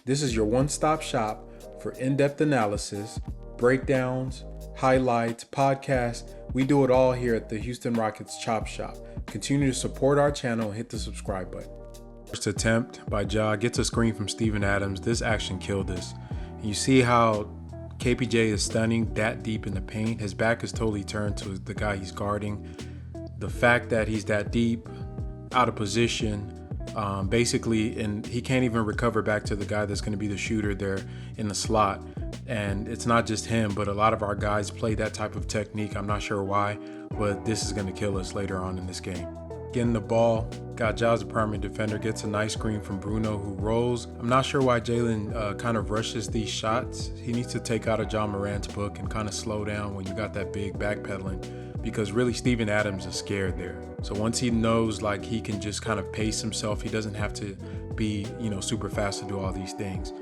This is your one-stop shop for in-depth analysis, breakdowns, highlights, podcasts. We do it all here at the Houston Rockets Chop Shop. Continue to support our channel and hit the subscribe button. First attempt by Ja gets a screen from Steven Adams. This action killed us. You see how KPJ is stunning that deep in the paint. His back is totally turned to the guy he's guarding. The fact that he's that deep, out of position, basically, and he can't even recover back to the guy that's going to be the shooter there in the slot. And it's not just him, but a lot of our guys play that type of technique. I'm not sure why, but this is going to kill us later on in this game. Getting the ball, got Ja as a primary defender, gets a nice screen from Bruno, who rolls. I'm not sure why Jalen kind of rushes these shots. He needs to take out a Ja Morant's book and kind of slow down when you got that big backpedaling, because really Steven Adams is scared there. So once he knows like he can just kind of pace himself, he doesn't have to be, super fast to do all these things.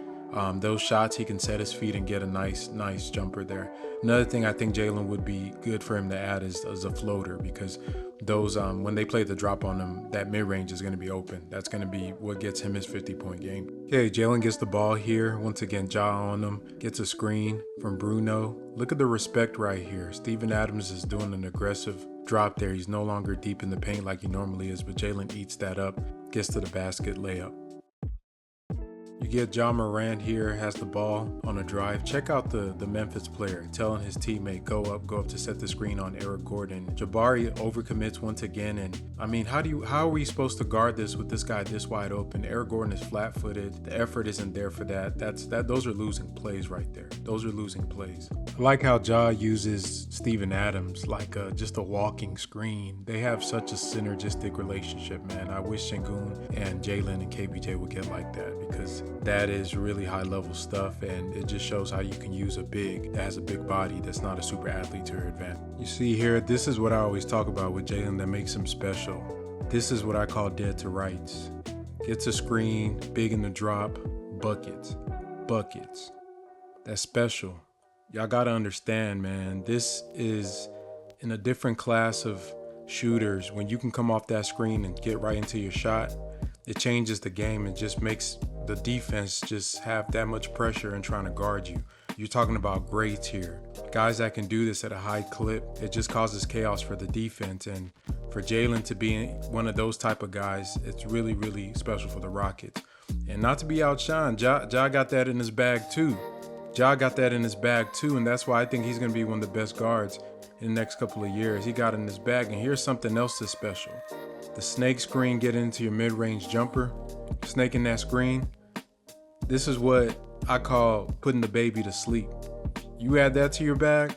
Those shots, he can set his feet and get a nice jumper there. Another thing I think Jalen would be good for him to add is a floater, because those when they play the drop on him, that mid-range is going to be open. That's going to be what gets him his 50-point game. Okay, Jalen gets the ball here. Once again, Ja on him, gets a screen from Bruno. Look at the respect right here. Steven Adams is doing an aggressive drop there. He's no longer deep in the paint like he normally is, but Jalen eats that up, gets to the basket, layup. You get Ja Morant here, has the ball on a drive. Check out the Memphis player telling his teammate, go up to set the screen on Eric Gordon. Jabari overcommits once again, and I mean, how are we supposed to guard this with this guy this wide open? Eric Gordon is flat-footed. The effort isn't there for that. Those are losing plays right there. Those are losing plays. I like how Ja uses Steven Adams like just a walking screen. They have such a synergistic relationship, man. I wish Sengun and Jalen and KPJ would get like that, because that is really high level stuff, and it just shows how you can use a big that has a big body that's not a super athlete to your advantage. You see here, this is what I always talk about with Jalen that makes him special. This is what I call dead to rights. Gets a screen, big in the drop, buckets. That's special. Y'all gotta understand, man, this is in a different class of shooters. When you can come off that screen and get right into your shot, it changes the game and just makes the defense just have that much pressure and trying to guard you. You're talking about greats here. Guys that can do this at a high clip. It just causes chaos for the defense. And for Jalen to be one of those type of guys, it's really, really special for the Rockets. And not to be outshined, Ja got that in his bag too. And that's why I think he's going to be one of the best guards in the next couple of years. He got in his bag, and here's something else that's special. The snake screen, get into your mid-range jumper, snaking that screen. This is what I call putting the baby to sleep. You add that to your bag,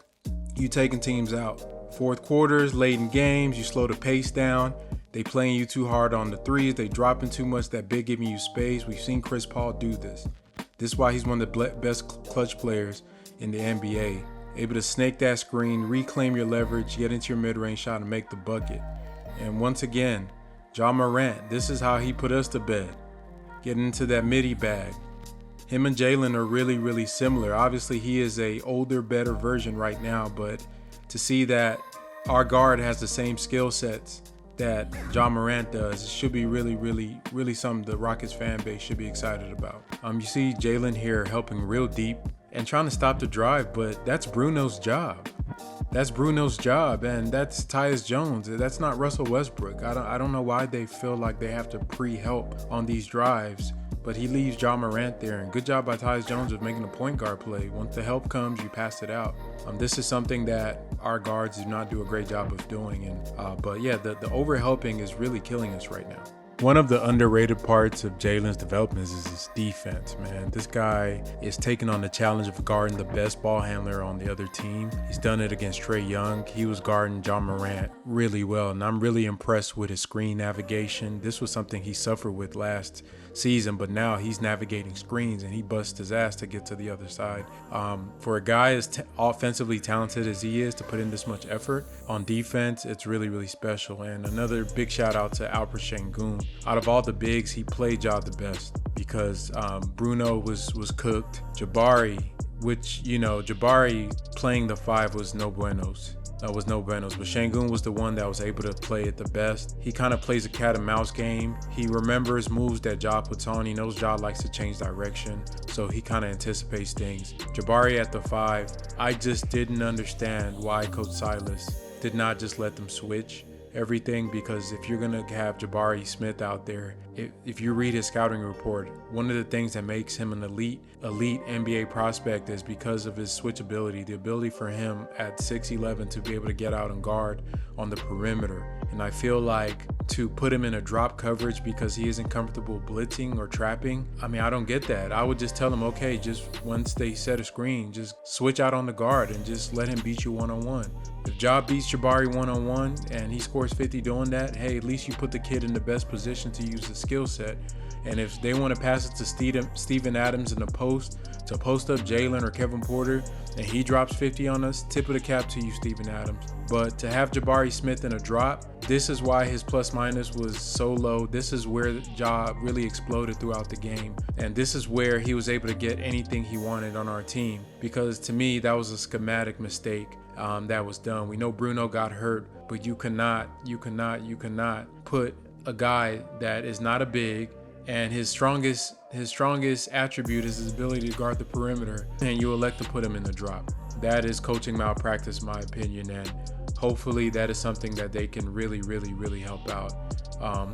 you taking teams out. Fourth quarters, late in games, you slow the pace down. They playing you too hard on the threes. They dropping too much. That big giving you space. We've seen Chris Paul do this. This is why he's one of the best clutch players in the NBA. Able to snake that screen, reclaim your leverage, get into your mid-range shot and make the bucket. And once again, Ja Morant, this is how he put us to bed. Getting into that midi bag. Him and Jalen are really, really similar. Obviously, he is a older, better version right now, but to see that our guard has the same skill sets that Ja Morant does, it should be really, really, really something the Rockets fan base should be excited about. You see Jalen here helping real deep and trying to stop the drive, but that's Bruno's job. And that's Tyus Jones. That's not Russell Westbrook. I don't know why they feel like they have to pre-help on these drives, but he leaves Ja Morant there. And good job by Tyus Jones of making a point guard play. Once the help comes, you pass it out. This is something that our guards do not do a great job of doing. But yeah, the overhelping is really killing us right now. One of the underrated parts of Jalen's development is his defense, man. This guy is taking on the challenge of guarding the best ball handler on the other team. He's done it against Trae Young. He was guarding Ja Morant really well, and I'm really impressed with his screen navigation. This was something he suffered with last season, but now he's navigating screens and he busts his ass to get to the other side. For a guy as offensively talented as he is to put in this much effort on defense, it's really, really special. And another big shout out to Alperen Sengun. Out of all the bigs, he played Ja the best because Bruno was cooked. Jabari, which, Jabari playing the 5 was no buenos. was no buenos, but Sengun was the one that was able to play it the best. He kind of plays a cat and mouse game. He remembers moves that Ja puts on. He knows Ja likes to change direction, so he kind of anticipates things. Jabari at the 5, I just didn't understand why Coach Silas did not just let them switch everything, because if you're gonna have Jabari Smith out there, if you read his scouting report, one of the things that makes him an elite NBA prospect is because of his switchability, the ability for him at 6'11" to be able to get out and guard on the perimeter. And I feel like to put him in a drop coverage because he isn't comfortable blitzing or trapping, I mean, I don't get that. I would just tell him, okay, just once they set a screen, just switch out on the guard and just let him beat you one-on-one. If Ja beats Jabari one-on-one and he scores 50 doing that, hey, at least you put the kid in the best position to use his skill set. And if they want to pass it to Steven Adams in the post, to post up Jalen or Kevin Porter, and he drops 50 on us, tip of the cap to you, Steven Adams. But to have Jabari Smith in a drop, this is why his plus minus was so low. This is where Ja really exploded throughout the game. And this is where he was able to get anything he wanted on our team. Because to me, that was a schematic mistake that was done. We know Bruno got hurt, but you cannot put a guy that is not a big, and his strongest attribute is his ability to guard the perimeter, and you elect to put him in the drop. That is coaching malpractice, in my opinion, and hopefully that is something that they can really help out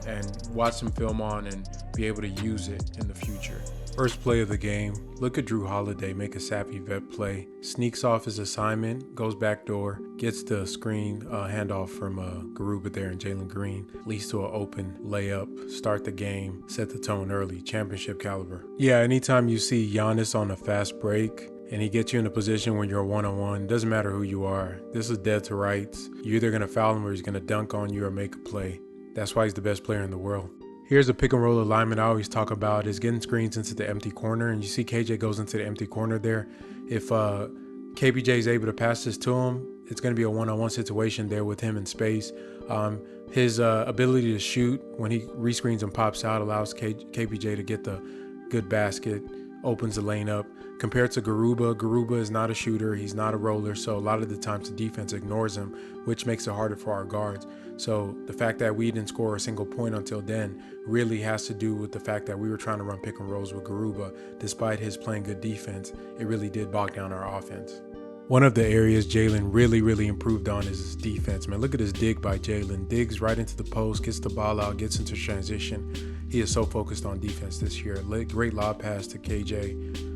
and watch some film on and be able to use it in the future. First play of the game, look at Jrue Holiday make a savvy vet play, sneaks off his assignment, goes back door, gets the screen handoff from Garuba there and Jalen Green, leads to an open layup, start the game, set the tone early, championship caliber. Yeah, anytime you see Giannis on a fast break and he gets you in a position when you're one-on-one, doesn't matter who you are, this is dead to rights. You're either going to foul him or he's going to dunk on you or make a play. That's why he's the best player in the world. Here's a pick and roll alignment I always talk about, is getting screens into the empty corner, and you see KJ goes into the empty corner there. If KPJ is able to pass this to him, it's going to be a one-on-one situation there with him in space. His ability to shoot when he rescreens and pops out allows KPJ to get the good basket, opens the lane up. Compared to Garuba is not a shooter, he's not a roller, so a lot of the times the defense ignores him, which makes it harder for our guards. So the fact that we didn't score a single point until then really has to do with the fact that we were trying to run pick and rolls with Garuba. Despite his playing good defense, it really did bog down our offense. One of the areas Jalen really improved on is his defense, man. Look at this dig by Jalen. Digs right into the post, gets the ball out, gets into transition. He is so focused on defense this year. Great lob pass to KJ.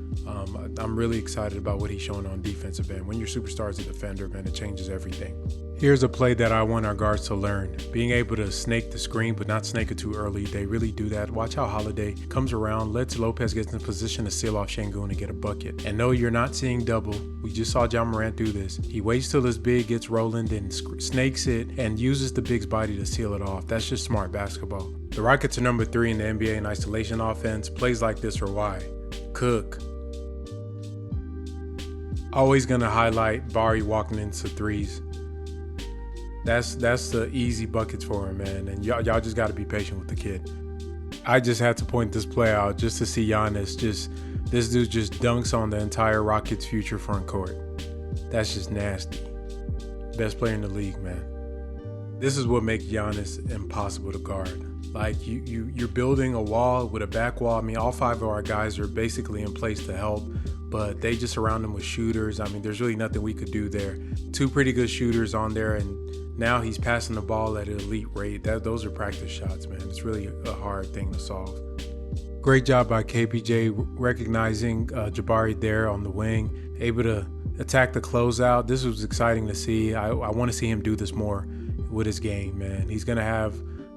I'm really excited about what he's showing on defensive end. When your superstar is a defender, man, it changes everything. Here's a play that I want our guards to learn. Being able to snake the screen, but not snake it too early. They really do that. Watch how Holiday comes around, lets Lopez get in position to seal off Sengun and get a bucket. And no, you're not seeing double. We just saw Ja Morant do this. He waits till his big gets rolling, then snakes it and uses the big's body to seal it off. That's just smart basketball. The Rockets are number 3 in the NBA in isolation offense. Plays like this are why. Cook. Always gonna highlight Bari walking into threes. That's the easy buckets for him, man. And y'all just got to be patient with the kid. I just had to point this play out just to see Giannis. This dude just dunks on the entire Rockets' future front court. That's just nasty. Best player in the league, man. This is what makes Giannis impossible to guard. Like you're building a wall with a back wall. I mean, all 5 of our guys are basically in place to help, but they just surround him with shooters. I mean, there's really nothing we could do there. 2 pretty good shooters on there, and now he's passing the ball at an elite rate. Those are practice shots, man. It's really a hard thing to solve. Great job by KPJ recognizing Jabari there on the wing, able to attack the closeout. This was exciting to see. I want to see him do this more with his game, man. He's going to have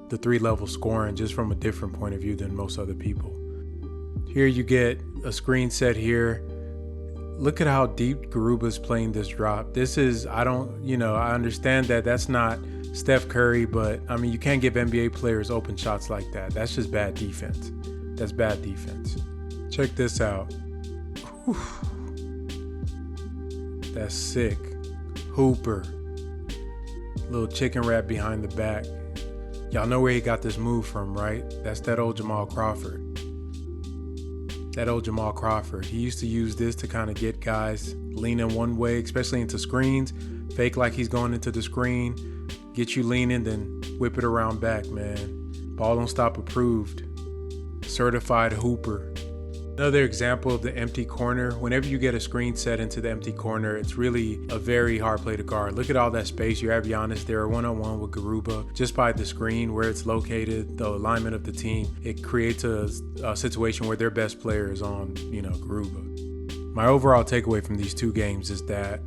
the 3-level scoring just from a different point of view than most other people. Here you get a screen set here. Look at how deep Garuba's playing this drop. This is, I understand that that's not Steph Curry, but I mean, you can't give NBA players open shots like that. That's just bad defense. That's bad defense. Check this out. Whew. That's sick. Hooper. Little chicken wrap behind the back. Y'all know where he got this move from, right? That's that old Jamal Crawford. that old Jamal Crawford. He used to use this to kind of get guys leaning one way, especially into screens, fake like he's going into the screen, get you leaning, then whip it around back, man. Ball don't stop approved. Certified hooper. Another example of the empty corner. Whenever you get a screen set into the empty corner, it's really a very hard play to guard. Look at all that space. You have Giannis there one-on-one with Jrue. Just by the screen, where it's located, the alignment of the team, it creates a situation where their best player is on, Jrue. My overall takeaway from these two games is that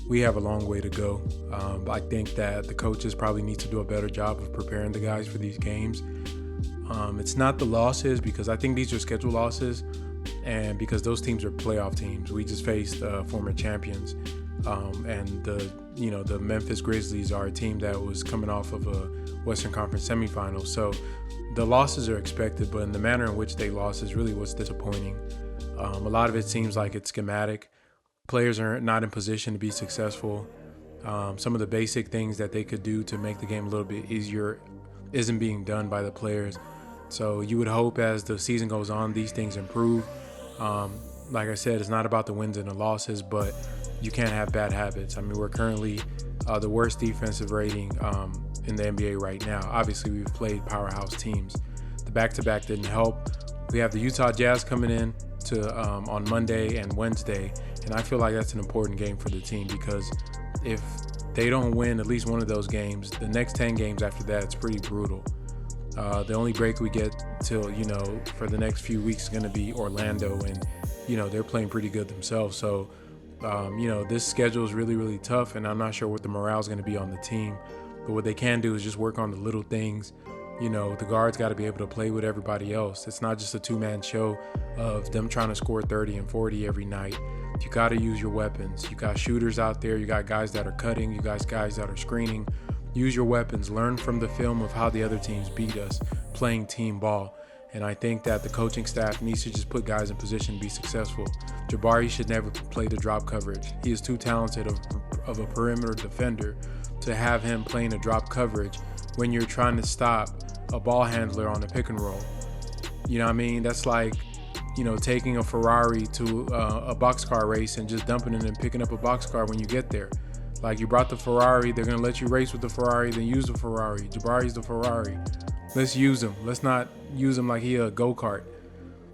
we have a long way to go. I think that the coaches probably need to do a better job of preparing the guys for these games. It's not the losses, because I think these are scheduled losses, and because those teams are playoff teams. We just faced former champions, and the Memphis Grizzlies are a team that was coming off of a Western Conference semifinal. So the losses are expected, but in the manner in which they lost is really what's disappointing. A lot of it seems like it's schematic. Players are not in position to be successful. Some of the basic things that they could do to make the game a little bit easier isn't being done by the players. So you would hope as the season goes on, these things improve. Like I said, it's not about the wins and the losses, but you can't have bad habits. I mean, we're currently the worst defensive rating in the NBA right now. Obviously, we've played powerhouse teams. The back-to-back didn't help. We have the Utah Jazz coming in on Monday and Wednesday, and I feel like that's an important game for the team, because if they don't win at least one of those games, the next 10 games after that, it's pretty brutal. The only break we get till, for the next few weeks is going to be Orlando, and, they're playing pretty good themselves. So, this schedule is really, really tough, and I'm not sure what the morale is going to be on the team. But what they can do is just work on the little things. The guards got to be able to play with everybody else. It's not just a two-man show of them trying to score 30 and 40 every night. You got to use your weapons. You got shooters out there. You got guys that are cutting. You got guys that are screening. Use your weapons. Learn from the film of how the other teams beat us playing team ball. And I think that the coaching staff needs to just put guys in position to be successful. Jabari should never play the drop coverage. He is too talented of a perimeter defender to have him playing a drop coverage when you're trying to stop a ball handler on a pick and roll. You know what I mean? That's like, taking a Ferrari to a boxcar race and just dumping it and picking up a boxcar when you get there. Like, you brought the Ferrari, they're going to let you race with the Ferrari, then use the Ferrari. Jabari's the Ferrari. Let's use him. Let's not use him like he a go-kart.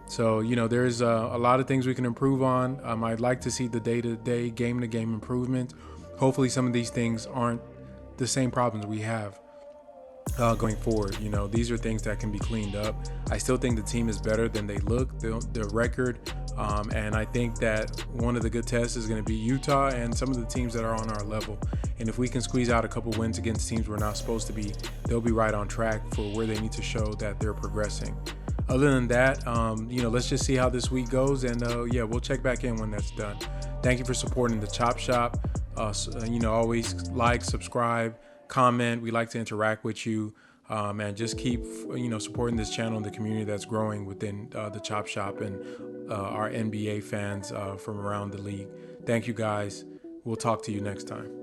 So, there's a lot of things we can improve on. I'd like to see the day-to-day, game-to-game improvement. Hopefully some of these things aren't the same problems we have going forward. These are things that can be cleaned up. I still think the team is better than they look, the record. And I think that one of the good tests is going to be Utah and some of the teams that are on our level. And if we can squeeze out a couple wins against teams we're not supposed to be, they'll be right on track for where they need to show that they're progressing. Other than that, let's just see how this week goes. And we'll check back in when that's done. Thank you for supporting the Chop Shop. Always like, subscribe, comment. We like to interact with you. And just keep, supporting this channel and the community that's growing within the Chop Shop and our NBA fans from around the league. Thank you, guys. We'll talk to you next time.